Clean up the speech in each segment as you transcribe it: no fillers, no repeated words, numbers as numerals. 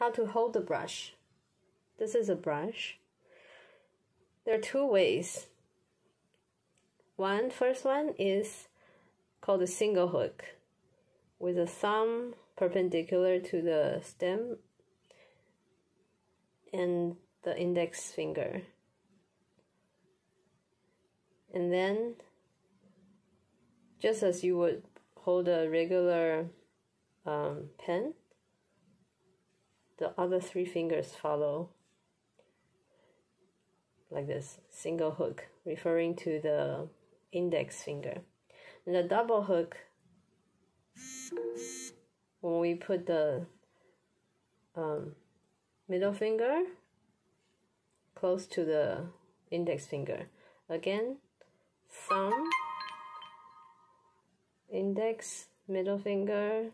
how to hold the brush. This is a brush. There are two ways. First one is called a single hook, with a thumb perpendicular to the stem and the index finger. And then, just as you would hold a regular pen, the other three fingers follow like this, single hook, referring to the index finger. And the double hook, when we put the middle finger close to the index finger. Again, thumb, index, middle finger,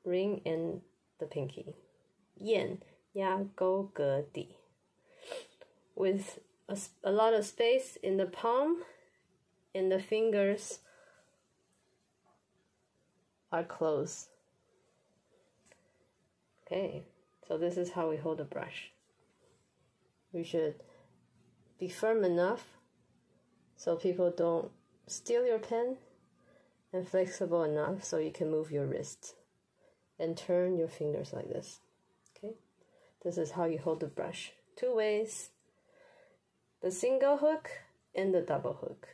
ring, and the pinky. 燕压钩格底. With a lot of space in the palm, and the fingers are close. Okay, so this is how we hold the brush. We should be firm enough so people don't steal your pen, and flexible enough so you can move your wrist and turn your fingers like this. Okay, this is how you hold the brush. Two ways: the single hook and the double hook.